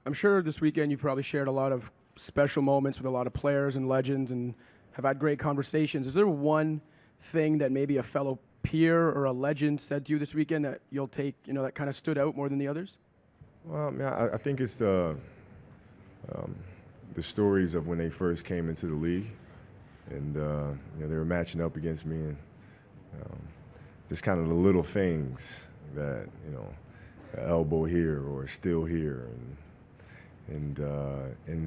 I'm sure this weekend you've probably shared a lot of special moments with a lot of players and legends and have had great conversations. Is there one thing that maybe a fellow peer or a legend said to you this weekend that you'll take, that kind of stood out more than the others? Well, I mean, I think it's the stories of when they first came into the league, and they were matching up against me, and just kind of the little things that an elbow here or a steal here, and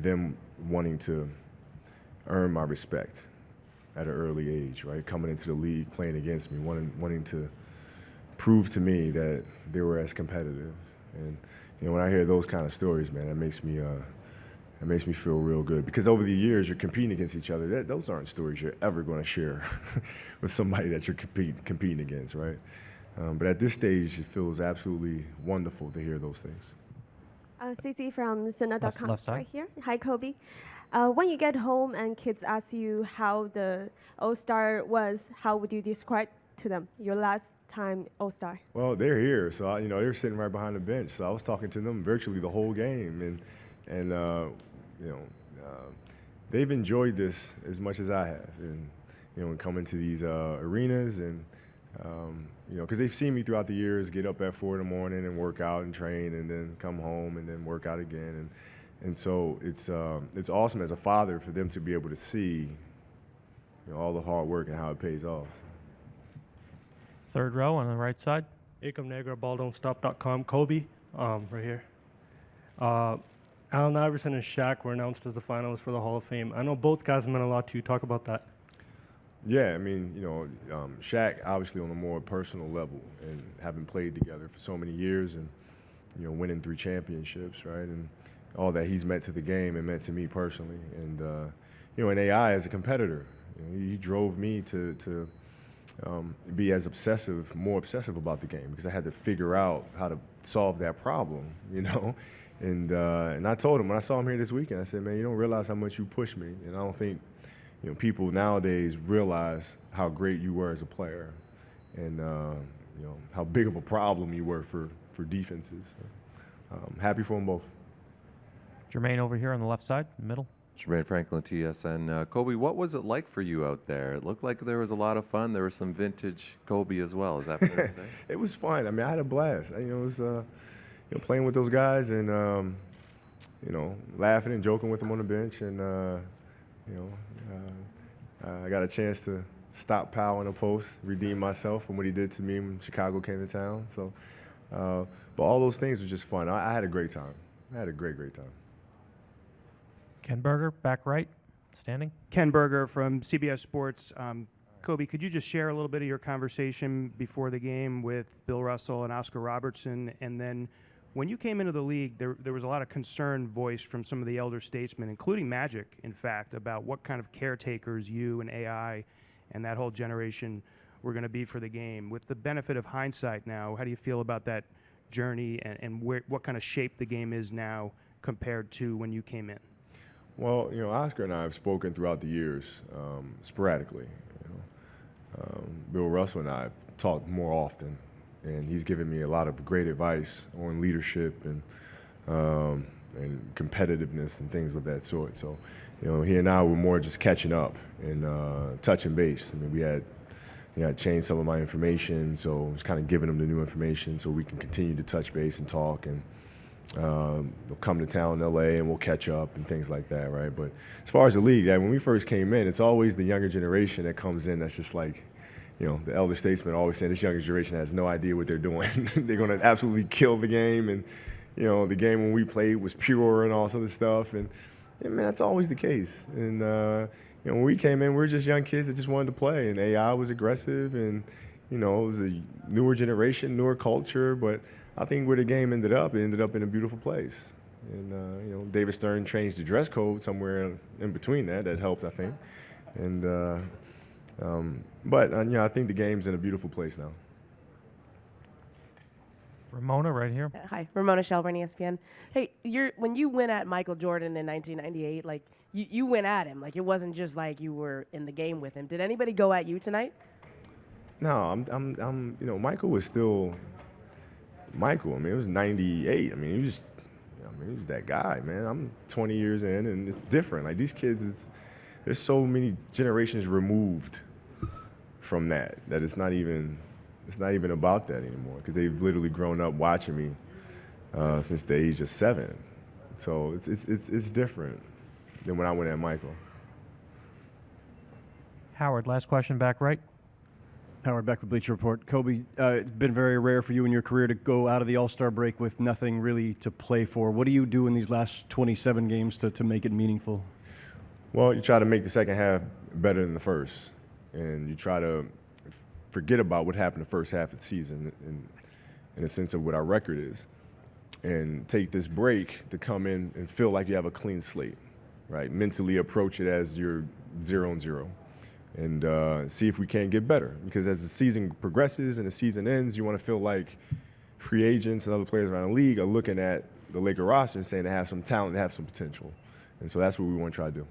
them wanting to earn my respect at an early age, right? Coming into the league, playing against me, wanting to prove to me that they were as competitive. And when I hear those kind of stories, man, that makes me feel real good. Because over the years, you're competing against each other. Those aren't stories you're ever going to share with somebody that you're competing against, right? But at this stage, it feels absolutely wonderful to hear those things. Cici from Sinna.com left side. right here. Hi, Kobe. When you get home and kids ask you how the All-Star was, how would you describe to them your last time All-Star? Well, they're here, so they're sitting right behind the bench. So I was talking to them virtually the whole game, and they've enjoyed this as much as I have, and coming to these arenas, and because they've seen me throughout the years get up at 4 in the morning and work out and train, and then come home and then work out again, and so it's awesome as a father for them to be able to see all the hard work and how it pays off. Third row on the right side. Akam Negra, balldon'tstop.com. Kobe, right here. Allen Iverson and Shaq were announced as the finalists for the Hall of Fame. I know both guys meant a lot to you. Talk about that. Yeah, I mean, Shaq obviously on a more personal level, and having played together for so many years, and winning 3 championships, right, and all that he's meant to the game and meant to me personally, and and AI as a competitor, he drove me to be as more obsessive about the game, because I had to figure out how to solve that problem, and I told him when I saw him here this weekend, I said, man, you don't realize how much you pushed me, and I don't think people nowadays realize how great you were as a player, and how big of a problem you were for defenses. So, happy for them both. Jermaine over here on the left side, in the middle. Jermaine Franklin, TSN. Kobe, what was it like for you out there? It looked like there was a lot of fun. There was some vintage Kobe as well. Is that fair to say? It was fun. I mean, I had a blast. It was playing with those guys, and laughing and joking with them on the bench, and I got a chance to stop Powell in a post, redeem myself from what he did to me when Chicago came to town. So, but all those things were just fun. I had a great time. I had a great time. Ken Berger, back right, standing. Ken Berger from CBS Sports. Kobe, could you just share a little bit of your conversation before the game with Bill Russell and Oscar Robertson? And then when you came into the league, there was a lot of concern voiced from some of the elder statesmen, including Magic, in fact, about what kind of caretakers you and AI and that whole generation were going to be for the game. With the benefit of hindsight now, how do you feel about that journey and what kind of shape the game is now compared to when you came in? Well, Oscar and I have spoken throughout the years, sporadically. Bill Russell and I have talked more often, and he's given me a lot of great advice on leadership and competitiveness and things of that sort. So, he and I were more just catching up and touching base. I mean, we had changed some of my information, so I was kind of giving him the new information so we can continue to touch base and talk, and we'll come to town in LA and we'll catch up and things like that, right? But as far as the league, when we first came in, it's always the younger generation that comes in that's just like, the elder statesmen always say this younger generation has no idea what they're doing. They're going to absolutely kill the game, and the game when we played was pure and all this other stuff, and man, that's always the case. And when we came in, we were just young kids that just wanted to play, and AI was aggressive, and it was a newer generation, newer culture, but I think where the game ended up, it ended up in a beautiful place. And, David Stern changed the dress code somewhere in between that. That helped, I think. And, I think the game's in a beautiful place now. Ramona right here. Hi, Ramona Shelburne, ESPN. Hey, when you went at Michael Jordan in 1998, like, you went at him. Like, it wasn't just like you were in the game with him. Did anybody go at you tonight? No, Michael was still Michael. I mean, it was 98. I mean, he was I mean, he's that guy, man. I'm 20 years in, and it's different. Like these kids, there's so many generations removed from that it's not even about that anymore because they've literally grown up watching me since the age of 7. So it's different than when I went at Michael. Howard, last question, back right. Howard Beck with Bleacher Report. Kobe, it's been very rare for you in your career to go out of the All-Star break with nothing really to play for. What do you do in these last 27 games to make it meaningful? Well, you try to make the second half better than the first, and you try to forget about what happened the first half of the season in a sense of what our record is, and take this break to come in and feel like you have a clean slate, right? Mentally approach it as you're 0-0. And see if we can get better. Because as the season progresses and the season ends, you want to feel like free agents and other players around the league are looking at the Laker roster and saying they have some talent, they have some potential. And so that's what we want to try to do.